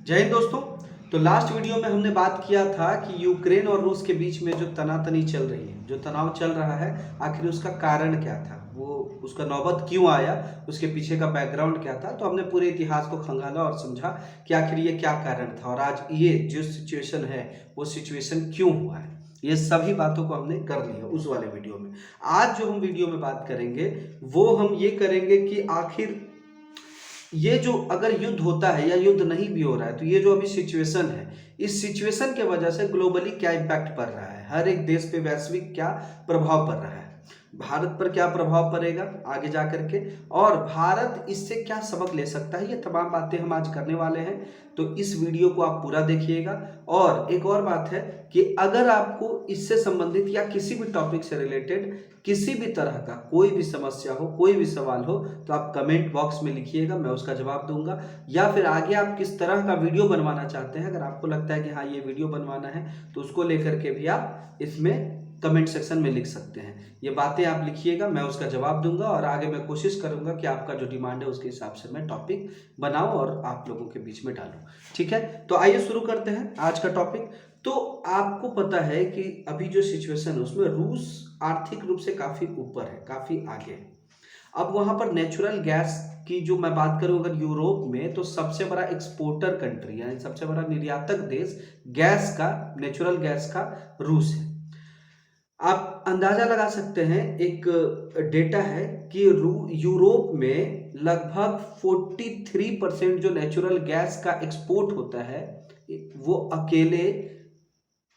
जय हिंद दोस्तों। तो लास्ट वीडियो में हमने बात किया था कि यूक्रेन और रूस के बीच में जो तनातनी चल रही है, जो तनाव चल रहा है, आखिर उसका कारण क्या था, वो उसका नौबत क्यों आया, उसके पीछे का बैकग्राउंड क्या था। तो हमने पूरे इतिहास को खंगाला और समझा कि आखिर ये क्या कारण था और आज ये जो सिचुएशन है वो सिचुएशन क्यों हुआ है। ये सभी बातों को हमने कर लिया उस वाले वीडियो में। आज जो हम वीडियो में बात करेंगे वो हम ये करेंगे कि आखिर ये जो अगर युद्ध होता है या युद्ध नहीं भी हो रहा है तो ये जो अभी सिचुएशन है, इस सिचुएशन के वजह से ग्लोबली क्या इम्पैक्ट पड़ रहा है, हर एक देश पे वैश्विक क्या प्रभाव पड़ रहा है, भारत पर क्या प्रभाव पड़ेगा आगे जा करके, और भारत इससे क्या सबक ले सकता है। ये तमाम बातें हम आज करने वाले हैं, तो इस वीडियो को आप पूरा देखिएगा। और एक और बात है कि अगर आपको इससे संबंधित या किसी भी टॉपिक से रिलेटेड किसी भी तरह का कोई भी समस्या हो, कोई भी सवाल हो, तो आप कमेंट बॉक्स में लिखिएगा, मैं उसका जवाब दूंगा। या फिर आगे आप किस तरह का वीडियो बनवाना चाहते हैं, अगर आपको लगता है कि हाँ ये वीडियो बनवाना है तो उसको लेकर के भी आप इसमें कमेंट सेक्शन में लिख सकते हैं। ये बातें आप लिखिएगा, मैं उसका जवाब दूंगा और आगे मैं कोशिश करूंगा कि आपका जो डिमांड है उसके हिसाब से मैं टॉपिक बनाऊं और आप लोगों के बीच में डालूं। ठीक है, तो आइए शुरू करते हैं आज का टॉपिक। तो आपको पता है कि अभी जो सिचुएशन है उसमें रूस आर्थिक रूप से काफी ऊपर है, काफी आगे है। अब वहां पर नेचुरल गैस की जो मैं बात करूं, अगर यूरोप में तो सबसे बड़ा एक्सपोर्टर कंट्री यानी सबसे बड़ा निर्यातक देश गैस का, नेचुरल गैस का रूस है। आप अंदाजा लगा सकते हैं, एक डेटा है कि यूरोप में लगभग 43% जो नेचुरल गैस का एक्सपोर्ट होता है वो अकेले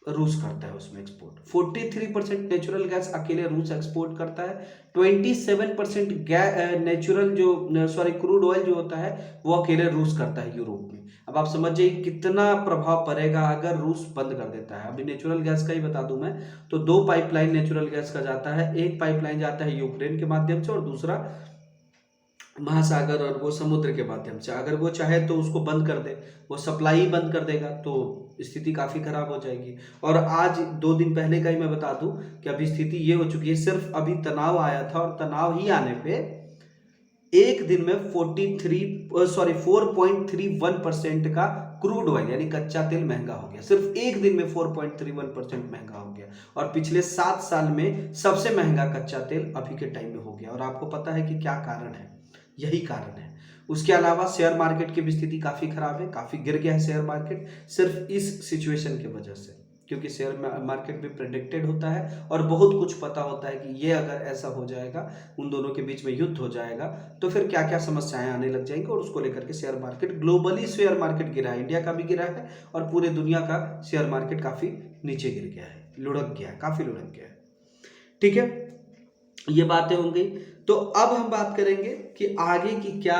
रूस करता है। उसमें एक्सपोर्ट 43% नेचुरल गैस अकेले रूस एक्सपोर्ट करता है। 27% नेचुरल जो सॉरी क्रूड ऑयल जो होता है वो अकेले रूस करता है यूरोप में। अब आप समझिए कितना प्रभाव पड़ेगा अगर रूस बंद कर देता है। अभी नेचुरल गैस का ही बता दूं मैं, तो 2 पाइपलाइन नेचुरल गैस का जाता है। एक पाइपलाइन जाता है यूक्रेन के माध्यम से और दूसरा महासागर और वो समुद्र के माध्यम से। अगर वो चाहे तो उसको बंद कर दे, वो सप्लाई बंद कर देगा तो स्थिति काफी खराब हो जाएगी। और आज 2 दिन पहले का ही मैं बता दूं कि अभी स्थिति ये हो चुकी है, सिर्फ अभी तनाव आया था और तनाव ही आने पे एक दिन में 4.31% का क्रूड ऑयल यानी कच्चा तेल महंगा हो गया। सिर्फ एक दिन में 4.31% महंगा हो गया और पिछले 7 साल में सबसे महंगा कच्चा तेल अभी के टाइम में हो गया। और आपको पता है कि क्या कारण है, यही कारण है। उसके अलावा शेयर मार्केट की भी स्थिति काफी खराब है, काफी गिर गया है शेयर मार्केट सिर्फ इस सिचुएशन की वजह से, क्योंकि शेयर मार्केट भी प्रेडिक्टेड होता है और बहुत कुछ पता होता है कि ये अगर ऐसा हो जाएगा, उन दोनों के बीच में युद्ध हो जाएगा तो फिर क्या क्या समस्याएं आने लग जाएंगी। और उसको लेकर के share market, globally share market गिरा है, इंडिया का भी गिरा है और पूरे दुनिया का शेयर मार्केट काफी नीचे गिर गया है, लुढ़क गया है, काफी लुढ़क गया है। ठीक है, ये बातें हो गई। तो अब हम बात करेंगे कि आगे की क्या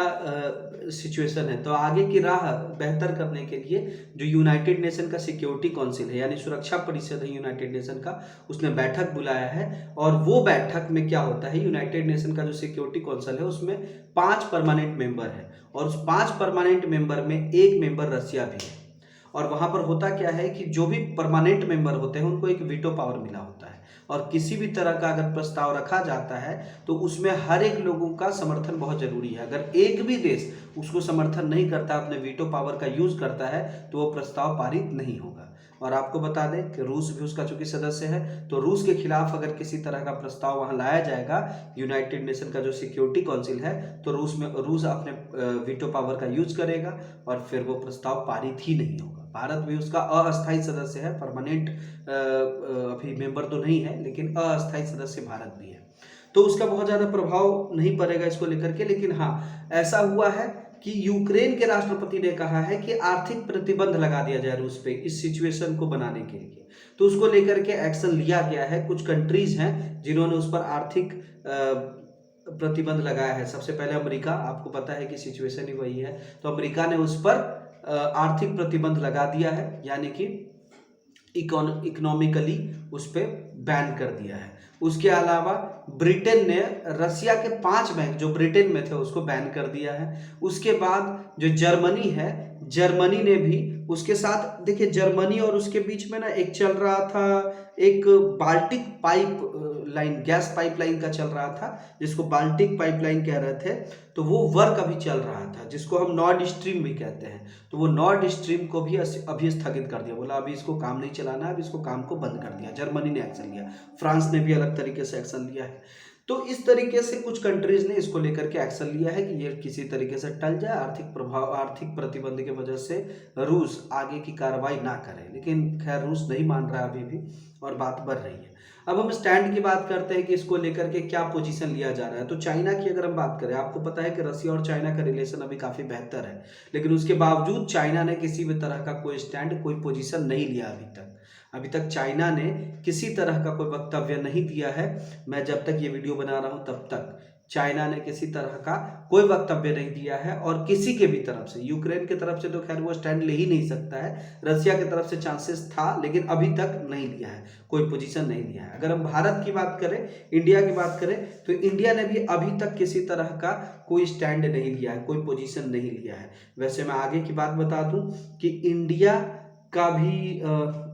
सिचुएशन है। तो आगे की राह बेहतर करने के लिए जो यूनाइटेड नेशन का सिक्योरिटी काउंसिल है यानी सुरक्षा परिषद है यूनाइटेड नेशन का, उसने बैठक बुलाया है। और वो बैठक में क्या होता है, यूनाइटेड नेशन का जो सिक्योरिटी काउंसिल है उसमें 5 परमानेंट मेंबर है और उस 5 परमानेंट मेंबर में एक मेंबर रसिया भी है। और वहां पर होता क्या है कि जो भी परमानेंट मेंबर होते हैं उनको एक वीटो पावर मिला होता है और किसी भी तरह का अगर प्रस्ताव रखा जाता है तो उसमें हर एक लोगों का समर्थन बहुत जरूरी है। अगर एक भी देश उसको समर्थन नहीं करता, अपने वीटो पावर का यूज करता है, तो वो प्रस्ताव पारित नहीं होगा। और आपको बता दें कि रूस भी उसका चूंकि सदस्य है, तो रूस के खिलाफ अगर किसी तरह का प्रस्ताव वहां लाया जाएगा यूनाइटेड नेशन का जो सिक्योरिटी काउंसिल है, तो रूस अपने वीटो पावर का यूज करेगा और फिर वो प्रस्ताव पारित ही नहीं होगा। भारत भी उसका अस्थायी सदस्य है, परमानेंट अभी मेंबर तो नहीं है लेकिन अस्थायी सदस्य भारत भी है, तो उसका बहुत ज्यादा प्रभाव नहीं पड़ेगा इसको लेकर के। लेकिन हाँ, ऐसा हुआ है कि यूक्रेन के राष्ट्रपति ने कहा है कि आर्थिक प्रतिबंध लगा दिया जाए रूस पे इस सिचुएशन को बनाने के लिए, तो उसको लेकर के एक्शन लिया गया है। कुछ कंट्रीज हैं जिन्होंने उस पर आर्थिक प्रतिबंध लगाया है। सबसे पहले अमेरिका, आपको पता है कि सिचुएशन ही वही है, तो अमेरिका ने उस पर आर्थिक प्रतिबंध लगा दिया है, यानी कि इकोनॉमिकली उस पर बैन कर दिया है। उसके अलावा ब्रिटेन ने रसिया के 5 बैंक जो ब्रिटेन में थे उसको बैन कर दिया है। उसके बाद जो जर्मनी है, जर्मनी ने भी उसके साथ, देखिए जर्मनी और उसके बीच में ना एक चल रहा था, एक Baltic pipe line gas pipeline का चल रहा था, जिसको बाल्टिक पाइपलाइन कह रहे थे, तो वो वर्क अभी चल रहा था, जिसको हम नॉर्ड स्ट्रीम भी कहते हैं। तो वो नॉर्ड स्ट्रीम को भी अभी स्थगित कर दिया, बोला अभी इसको काम नहीं चलाना है, अभी इसको काम को बंद कर दिया। जर्मनी ने एक्शन लिया, फ्रांस ने भी अलग तरीके से एक्शन लिया है। तो इस तरीके से कुछ कंट्रीज ने इसको लेकर के एक्शन लिया है कि ये किसी तरीके से टल जाए, आर्थिक प्रतिबंध की वजह से रूस आगे की कार्रवाई ना करे। लेकिन खैर रूस नहीं मान रहा है अभी भी, और बात बढ़ रही है। अब हम स्टैंड की बात करते हैं कि इसको लेकर के क्या पोजीशन लिया जा रहा है। तो चाइना की अगर हम बात करें, आपको पता है कि रसिया और चाइना का रिलेशन अभी काफ़ी बेहतर है, लेकिन उसके बावजूद चाइना ने किसी भी तरह का कोई स्टैंड, कोई पोजीशन नहीं लिया अभी तक चाइना ने किसी तरह का कोई वक्तव्य नहीं दिया है। मैं जब तक ये वीडियो बना रहा हूँ तब तक चाइना ने किसी तरह का कोई वक्तव्य नहीं दिया है, और किसी के भी तरफ से, यूक्रेन की तरफ से तो खैर वो स्टैंड ले ही नहीं सकता है, रसिया की तरफ से चांसेस था लेकिन अभी तक नहीं लिया है, कोई पोजीशन नहीं लिया है। अगर हम भारत की बात करें, इंडिया की बात करें, तो इंडिया ने भी अभी तक किसी तरह का कोई स्टैंड नहीं लिया है, कोई पोजीशन नहीं लिया है। वैसे मैं आगे की बात बता दूं कि इंडिया का भी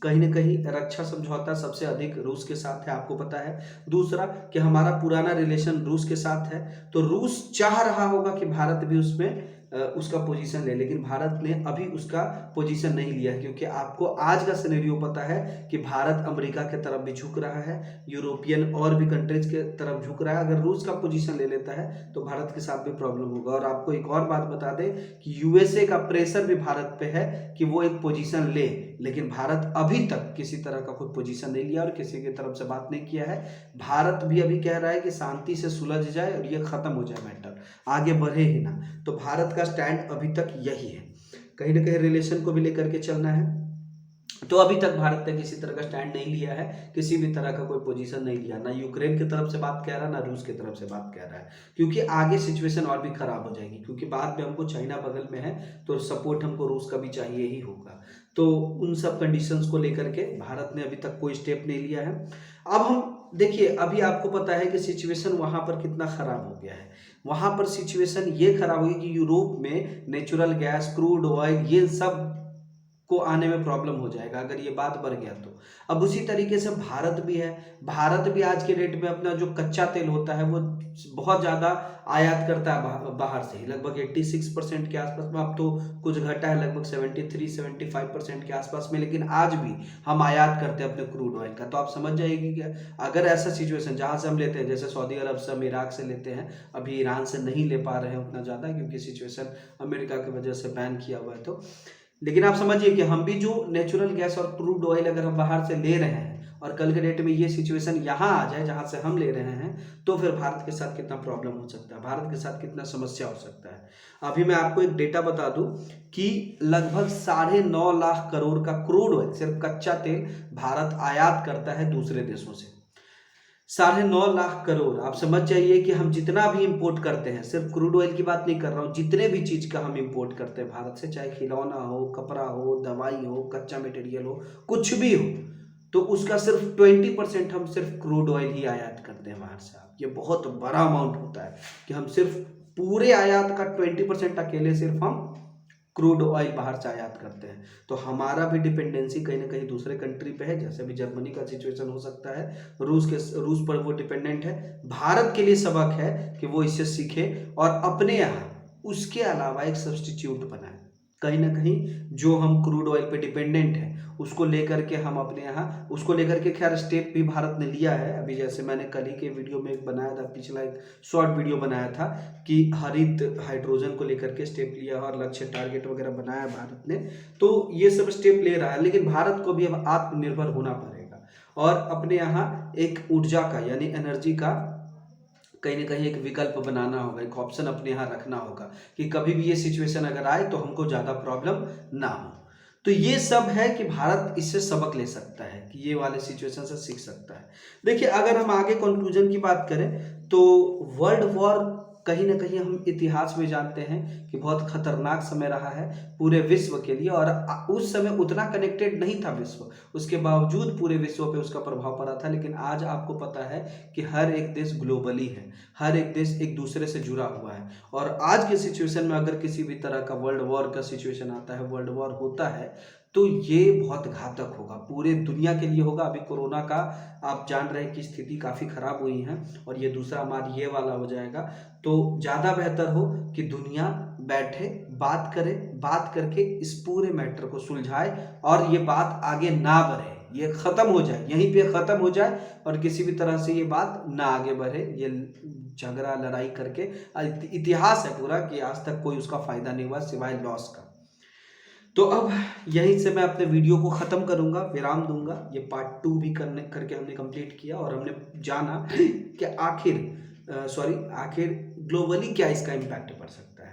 कहीं ना कहीं रक्षा समझौता सबसे अधिक रूस के साथ है, आपको पता है। दूसरा कि हमारा पुराना रिलेशन रूस के साथ है, तो रूस चाह रहा होगा कि भारत भी उसमें उसका पोजीशन ले, लेकिन भारत ने अभी उसका पोजीशन नहीं लिया है, क्योंकि आपको आज का सिनेरियो पता है कि भारत अमेरिका के तरफ भी झुक रहा है, यूरोपियन और भी कंट्रीज के तरफ झुक रहा है। अगर रूस का पोजीशन ले लेता है तो भारत के साथ भी प्रॉब्लम होगा। और आपको एक और बात बता दें कि यूएसए का प्रेशर भी भारत पे है कि वो एक पोजीशन ले, लेकिन भारत अभी तक किसी तरह का कोई पोजीशन नहीं लिया और किसी की तरफ से बात नहीं किया है। भारत भी अभी कह रहा है कि शांति से सुलझ जाए और ये खत्म हो जाए मैटर, आगे बढ़े ही ना। तो भारत का स्टैंड अभी तक यही है, कहीं ना कहीं रिलेशन को भी लेकर के चलना है। तो अभी तक भारत ने किसी तरह का स्टैंड नहीं लिया है, किसी भी तरह का कोई पोजीशन नहीं लिया, ना यूक्रेन की तरफ से बात कह रहा है, ना रूस की तरफ से बात कह रहा है, क्योंकि आगे सिचुएशन और भी खराब हो जाएगी, क्योंकि बाद में हमको चाइना बगल में है तो सपोर्ट हमको रूस का भी चाहिए ही होगा। तो उन सब कंडीशंस को लेकर के भारत ने अभी तक कोई स्टेप नहीं लिया है। अब हम देखिए, अभी आपको पता है कि सिचुएशन वहां पर कितना खराब हो गया है। वहां पर सिचुएशन ये खराब हुई कि यूरोप में नेचुरल गैस, क्रूड ऑयल, ये सब को आने में प्रॉब्लम हो जाएगा अगर ये बात बढ़ गया तो। अब उसी तरीके से भारत भी है, भारत भी आज के डेट में अपना जो कच्चा तेल होता है वो बहुत ज़्यादा आयात करता है बाहर से ही, लगभग 86% के आसपास में। अब तो कुछ घटा है, लगभग 73-75% के आसपास में, लेकिन आज भी हम आयात करते हैं अपने क्रूड ऑयल का। तो आप समझ जाइए कि अगर ऐसा सिचुएशन जहाँ से हम लेते हैं, जैसे सऊदी अरब से, हम इराक से लेते हैं, अभी ईरान से नहीं ले पा रहे हैं उतना ज़्यादा, क्योंकि सिचुएशन अमेरिका की वजह से बैन किया हुआ है। तो लेकिन आप समझिए कि हम भी जो नेचुरल गैस और क्रूड ऑयल अगर हम बाहर से ले रहे हैं और कल के डेट में ये सिचुएशन यहाँ आ जाए जहाँ से हम ले रहे हैं, तो फिर भारत के साथ कितना प्रॉब्लम हो सकता है, भारत के साथ कितना समस्या हो सकता है। अभी मैं आपको एक डेटा बता दूं कि लगभग 9.5 लाख करोड़ का क्रूड ऑयल, सिर्फ कच्चा तेल, भारत आयात करता है दूसरे देशों से। 9.5 लाख करोड़। आप समझ जाइए कि हम जितना भी इंपोर्ट करते हैं, सिर्फ क्रूड ऑयल की बात नहीं कर रहा हूँ, जितने भी चीज़ का हम इंपोर्ट करते हैं भारत से, चाहे खिलौना हो, कपड़ा हो, दवाई हो, कच्चा मटेरियल हो, कुछ भी हो, तो उसका सिर्फ 20% हम सिर्फ क्रूड ऑयल ही आयात करते हैं बाहर से। ये बहुत बड़ा अमाउंट होता है कि हम सिर्फ पूरे आयात का 20% अकेले सिर्फ हम क्रूड ऑयल बाहर से आयात करते हैं। तो हमारा भी डिपेंडेंसी कहीं ना कहीं दूसरे कंट्री पे है, जैसे अभी जर्मनी का सिचुएशन हो सकता है, रूस पर वो डिपेंडेंट है। भारत के लिए सबक है कि वो इससे सीखे और अपने यहाँ उसके अलावा एक सब्स्टिट्यूट बनाए। कहीं ना कहीं जो हम क्रूड ऑयल पे डिपेंडेंट है उसको लेकर के हम अपने यहाँ, उसको लेकर के खैर स्टेप भी भारत ने लिया है। अभी जैसे मैंने कल ही के वीडियो में एक बनाया था, पिछला एक शॉर्ट वीडियो बनाया था कि हरित हाइड्रोजन को लेकर के स्टेप लिया और लक्ष्य टारगेट वगैरह बनाया भारत ने। तो ये सब स्टेप ले रहा है, लेकिन भारत को भी अब आत्मनिर्भर होना पड़ेगा और अपने यहाँ एक ऊर्जा का यानी एनर्जी का कहीं ना कहीं एक विकल्प बनाना होगा, एक ऑप्शन अपने यहाँ रखना होगा कि कभी भी ये सिचुएशन अगर आए तो हमको ज़्यादा प्रॉब्लम ना हो। तो ये सब है कि भारत इससे सबक ले सकता है, कि ये वाले सिचुएशन से सीख सकता है। देखिए, अगर हम आगे कंक्लूजन की बात करें तो वर्ल्ड वॉर कहीं ना कहीं हम इतिहास में जानते हैं कि बहुत खतरनाक समय रहा है पूरे विश्व के लिए, और उस समय उतना कनेक्टेड नहीं था विश्व, उसके बावजूद पूरे विश्व पे उसका प्रभाव पड़ा था। लेकिन आज आपको पता है कि हर एक देश ग्लोबली है, हर एक देश एक दूसरे से जुड़ा हुआ है, और आज के सिचुएशन में अगर किसी भी तरह का वर्ल्ड वॉर का सिचुएशन आता है, वर्ल्ड वॉर होता है, तो ये बहुत घातक होगा, पूरे दुनिया के लिए होगा। अभी कोरोना का आप जान रहे हैं कि स्थिति काफ़ी ख़राब हुई है और ये दूसरा हमारा ये वाला हो जाएगा। तो ज़्यादा बेहतर हो कि दुनिया बैठे, बात करे, बात करके इस पूरे मैटर को सुलझाए और ये बात आगे ना बढ़े, ये ख़त्म हो जाए, यहीं पे ख़त्म हो जाए और किसी भी तरह से ये बात ना आगे बढ़े। ये झगड़ा लड़ाई करके इतिहास है पूरा कि आज तक कोई उसका फ़ायदा नहीं हुआ सिवाय लॉस का। तो अब यहीं से मैं अपने वीडियो को ख़त्म करूंगा, विराम दूंगा। ये पार्ट 2 भी करके हमने कंप्लीट किया और हमने जाना कि आखिर ग्लोबली क्या इसका इम्पैक्ट पड़ सकता है।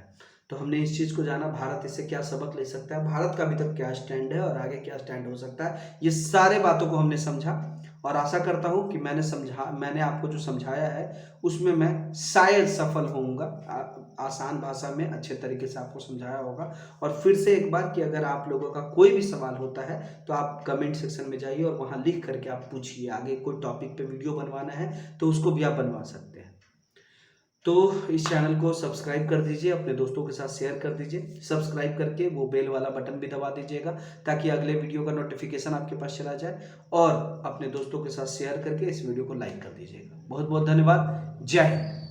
तो हमने इस चीज़ को जाना, भारत इससे क्या सबक ले सकता है, भारत का अभी तक क्या स्टैंड है और आगे क्या स्टैंड हो सकता है, ये सारे बातों को हमने समझा। और आशा करता हूँ कि मैंने आपको जो समझाया है उसमें मैं शायद सफल होऊंगा, आसान भाषा में अच्छे तरीके से आपको समझाया होगा। और फिर से एक बार कि अगर आप लोगों का कोई भी सवाल होता है तो आप कमेंट सेक्शन में जाइए और वहाँ लिख करके आप पूछिए। आगे कोई टॉपिक पे वीडियो बनवाना है तो उसको भी आप बनवा सकते हैं। तो इस चैनल को सब्सक्राइब कर दीजिए, अपने दोस्तों के साथ शेयर कर दीजिए, सब्सक्राइब करके वो बेल वाला बटन भी दबा दीजिएगा ताकि अगले वीडियो का नोटिफिकेशन आपके पास चला जाए। और अपने दोस्तों के साथ शेयर करके इस वीडियो को लाइक कर दीजिएगा। बहुत बहुत धन्यवाद। जय हिंद।